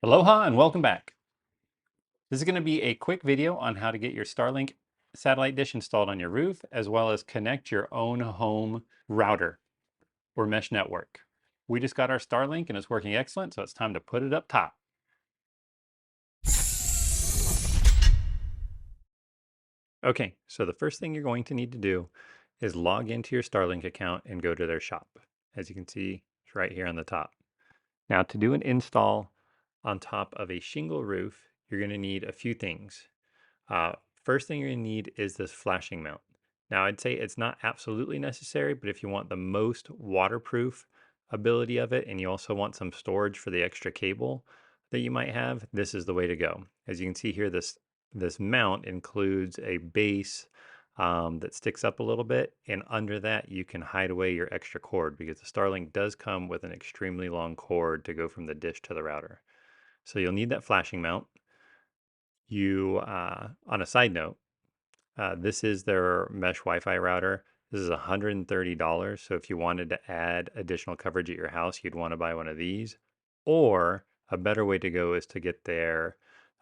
Aloha and welcome back. This is going to be a quick video on how to get your Starlink satellite dish installed on your roof, as well as connect your own home router or mesh network. We just got our Starlink and it's working excellent, so it's time to put it up top. Okay, so the first thing you're going to need to do is log into your Starlink account and go to their shop. As you can see, it's right here on the top. Now, to do an install on top of a shingle roof, you're going to need a few things. Uh, First thing you're going to need is this flashing mount. Now, I'd say it's not absolutely necessary, but if you want the most waterproof ability of it, and you also want some storage for the extra cable that you might have, this is the way to go. As you can see here, this mount includes a base that sticks up a little bit, and under that you can hide away your extra cord because the Starlink does come with an extremely long cord to go from the dish to the router. So you'll need that flashing mount. On a side note, this is their mesh Wi-Fi router. This is $130. So if you wanted to add additional coverage at your house, you'd want to buy one of these. Or a better way to go is to get their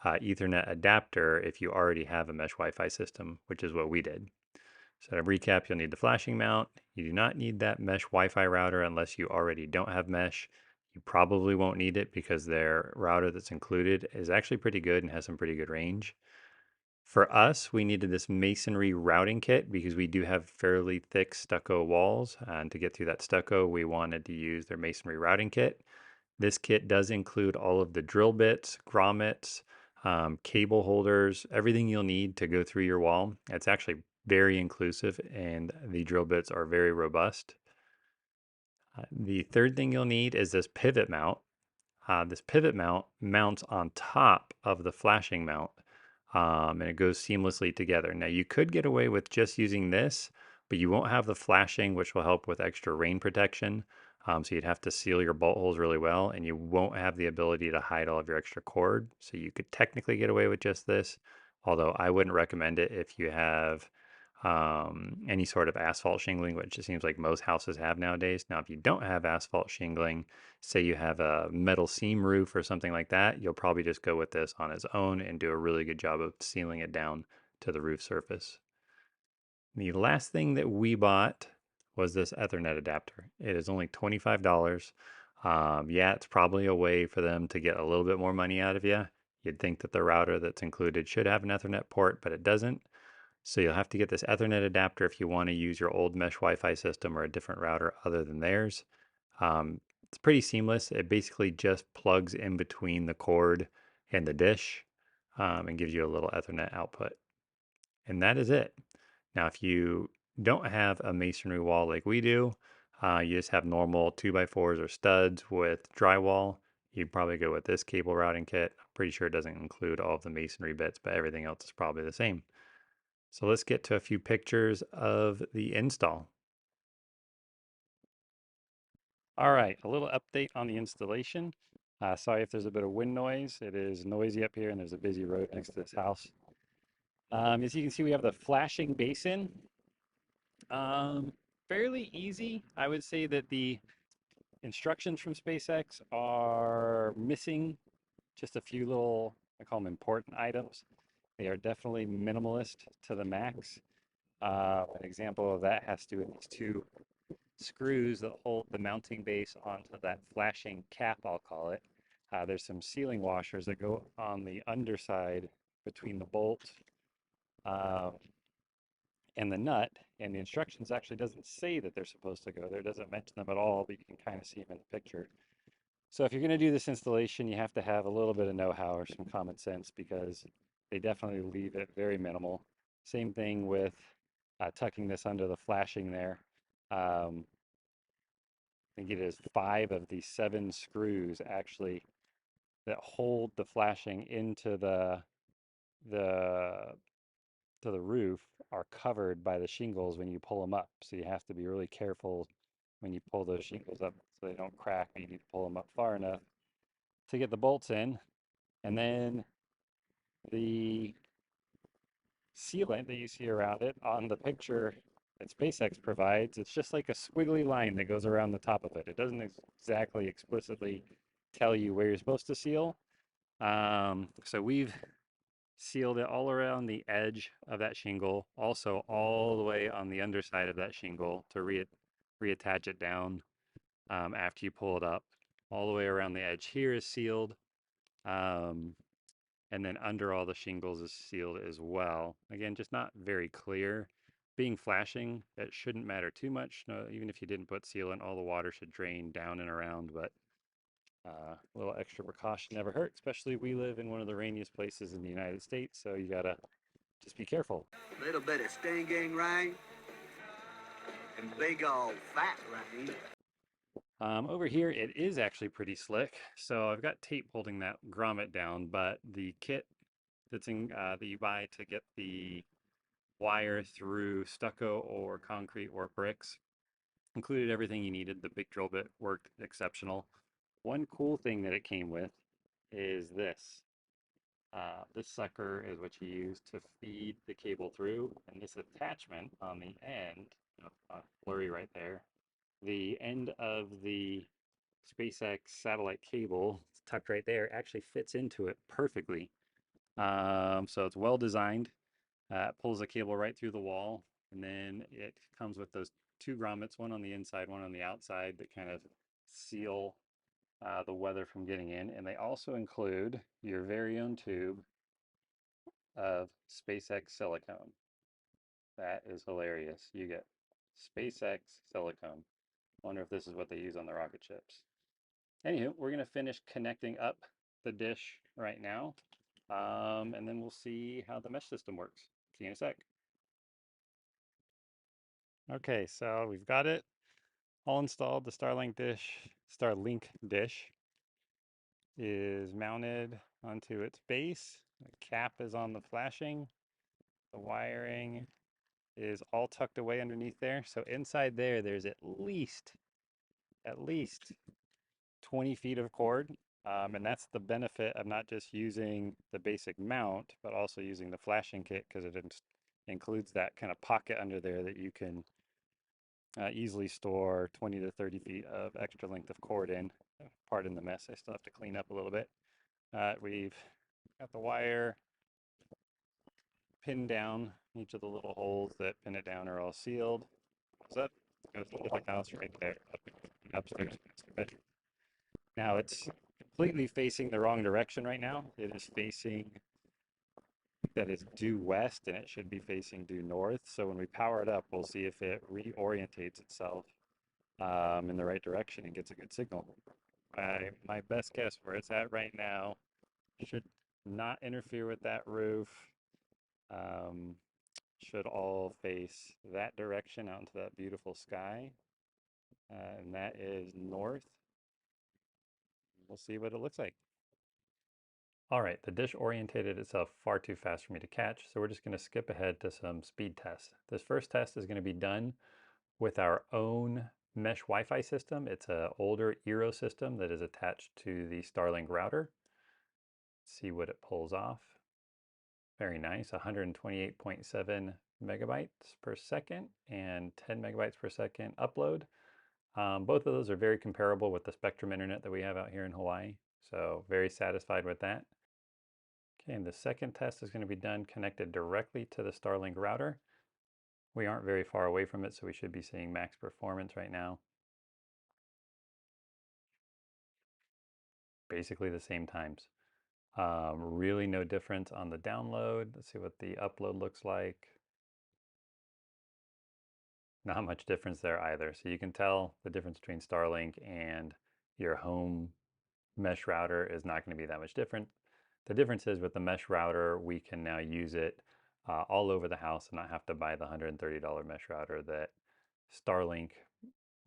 Ethernet adapter if you already have a mesh Wi-Fi system, which is what we did. So to recap, you'll need the flashing mount. You do not need that mesh Wi-Fi router unless you already don't have mesh. You probably won't need it because their router that's included is actually pretty good and has some pretty good range. For us, we needed this masonry routing kit because we do have fairly thick stucco walls. And to get through that stucco, we wanted to use their masonry routing kit. This kit does include all of the drill bits, grommets, cable holders, everything you'll need to go through your wall. It's actually very inclusive and the drill bits are very robust. The third thing you'll need is this pivot mount. This pivot mount mounts on top of the flashing mount, and it goes seamlessly together. Now, you could get away with just using this, but you won't have the flashing, which will help with extra rain protection. So you'd have to seal your bolt holes really well, and you won't have the ability to hide all of your extra cord. So you could technically get away with just this, although I wouldn't recommend it if you have any sort of asphalt shingling, which it seems like most houses have nowadays. Now, if you don't have asphalt shingling, say you have a metal seam roof or something like that, you'll probably just go with this on its own and do a really good job of sealing it down to the roof surface. The last thing that we bought was this Ethernet adapter. It is only $25. Yeah, it's probably a way for them to get a little bit more money out of you. You'd think that the router that's included should have an Ethernet port, but it doesn't. So you'll have to get this Ethernet adapter if you want to use your old mesh Wi-Fi system or a different router other than theirs. It's pretty seamless. It basically just plugs in between the cord and the dish and gives you a little Ethernet output. And that is it. Now, if you don't have a masonry wall like we do, you just have normal 2x4s or studs with drywall, you'd probably go with this cable routing kit. I'm pretty sure it doesn't include all of the masonry bits, but everything else is probably the same. So let's get to a few pictures of the install. All right, a little update on the installation. Sorry if there's a bit of wind noise. It is noisy up here and there's a busy road next to this house. As you can see, we have the flashing basin. Um, Fairly easy. I would say that the instructions from SpaceX are missing just a few little, I call them important items. They are definitely minimalist to the max. An example of that has to do with these two screws that hold the mounting base onto that flashing cap, I'll call it. There's some sealing washers that go on the underside between the bolt uh, and the nut, and the instructions actually doesn't say that they're supposed to go there. It doesn't mention them at all, but you can kind of see them in the picture. So if you're going to do this installation, you have to have a little bit of know-how or some common sense because they definitely leave it very minimal. Same thing with tucking this under the flashing there. Um, I think it is 5 of the 7 screws actually that hold the flashing into the to the roof are covered by the shingles when you pull them up. So you have to be really careful when you pull those shingles up so they don't crack. You need to pull them up far enough to get the bolts in. And then the sealant that you see around it on the picture that SpaceX provides, it's just like a squiggly line that goes around the top of it. It doesn't exactly explicitly tell you where you're supposed to seal, So we've sealed it all around the edge of that shingle, also all the way on the underside of that shingle to reattach it down after you pull it up. All the way around the edge here is sealed. Um, and then under all the shingles is sealed as well. Again, just not very clear. Being flashing, it shouldn't matter too much. No, even if you didn't put sealant, all the water should drain down and around, but a little extra precaution never hurt, especially we live in one of the rainiest places in the United States, so you gotta just be careful. Little bit of stinging rain and big old fat rain. Over here, it is actually pretty slick. So I've got tape holding that grommet down, but the kit that's in that you buy to get the wire through stucco or concrete or bricks included everything you needed. The big drill bit worked exceptional. One cool thing that it came with is this. This sucker is what you use to feed the cable through, and this attachment on the end, blurry right there, the end of the SpaceX satellite cable, it's tucked right there, actually fits into it perfectly. So it's well designed. It pulls the cable right through the wall, and then it comes with those two grommets, one on the inside, one on the outside, that kind of seal the weather from getting in. And they also include your very own tube of SpaceX silicone. That is hilarious. You get SpaceX silicone. Wonder if this is what they use on the rocket ships. Anywho, we're going to finish connecting up the dish right now, and then we'll see how the mesh system works. See you in a sec. Okay, so we've got it all installed. The Starlink dish is mounted onto its base. The cap is on the flashing. The wiring is all tucked away underneath there. So inside there, there's at least 20 feet of cord. And that's the benefit of not just using the basic mount, but also using the flashing kit, because it includes that kind of pocket under there that you can easily store 20 to 30 feet of extra length of cord in. Pardon the mess, I still have to clean up a little bit. We've got the wire pinned down. Each of the little holes that pin it down are all sealed. So that goes into the house right there, upstairs master bedroom. Now it's completely facing the wrong direction right now. It is facing that is due west, and it should be facing due north. So when we power it up, we'll see if it reorientates itself in the right direction and gets a good signal. My best guess where it's at right now should not interfere with that roof. Um, should all face that direction out into that beautiful sky. And that is north. We'll see what it looks like. All right, the dish orientated itself far too fast for me to catch, so we're just going to skip ahead to some speed tests. This first test is going to be done with our own mesh Wi-Fi system. It's an older Eero system that is attached to the Starlink router. Let's see what it pulls off. Very nice, 128.7 megabytes per second and 10 megabytes per second upload. Both of those are very comparable with the Spectrum internet that we have out here in Hawaii, so very satisfied with that. Okay, and the second test is going to be done connected directly to the Starlink router. We aren't very far away from it, so we should be seeing max performance right now. Basically the same times. Really no difference on the download. Let's see what the upload looks like. Not much difference there either. So you can tell the difference between Starlink and your home mesh router is not going to be that much different. The difference is with the mesh router, we can now use it all over the house and not have to buy the $130 mesh router that Starlink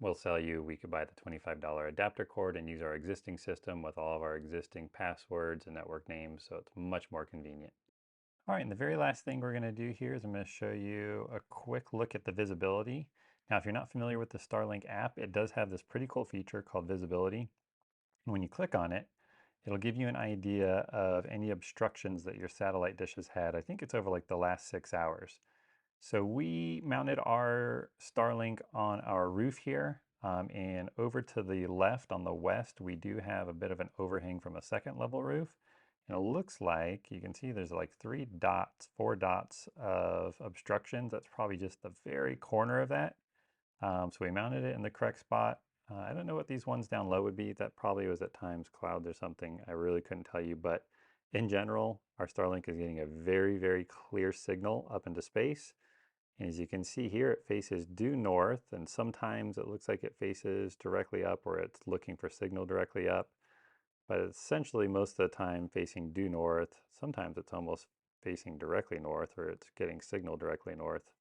will sell you. We could buy the $25 adapter cord and use our existing system with all of our existing passwords and network names, so it's much more convenient. All right, and the very last thing we're going to do here is I'm going to show you a quick look at the visibility. Now, if you're not familiar with the Starlink app, it does have this pretty cool feature called visibility. And when you click on it, it'll give you an idea of any obstructions that your satellite dish has had. I think it's over like the last 6 hours. So we mounted our Starlink on our roof here, and over to the left on the west, we do have a bit of an overhang from a second level roof. And it looks like you can see there's like 3 dots, 4 dots of obstructions. That's probably just the very corner of that. So we mounted it in the correct spot. I don't know what these ones down low would be. That probably was at times clouds or something. I really couldn't tell you. But in general, our Starlink is getting a very, very clear signal up into space. And as you can see here, it faces due north, and sometimes it looks like it faces directly up or it's looking for signal directly up. But it's essentially most of the time facing due north. Sometimes it's almost facing directly north or it's getting signal directly north.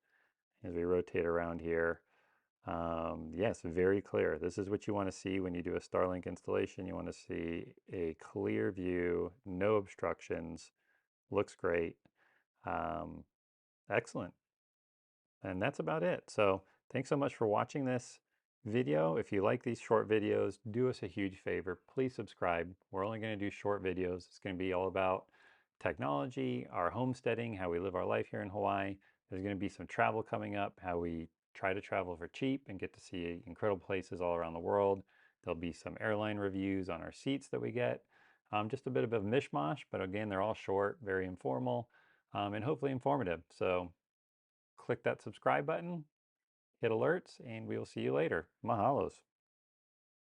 As we rotate around here, yes, very clear. This is what you want to see when you do a Starlink installation. You want to see a clear view, no obstructions, looks great. Um, Excellent. And that's about it. So thanks so much for watching this video. If you like these short videos, do us a huge favor. Please subscribe. We're only going to do short videos. It's going to be all about technology, our homesteading, how we live our life here in Hawaii. There's going to be some travel coming up, how we try to travel for cheap and get to see incredible places all around the world. There'll be some airline reviews on our seats that we get. Just a bit of a mishmash, but again, they're all short, very informal, and hopefully informative. So click that subscribe button, hit alerts, and we will see you later. Mahalos.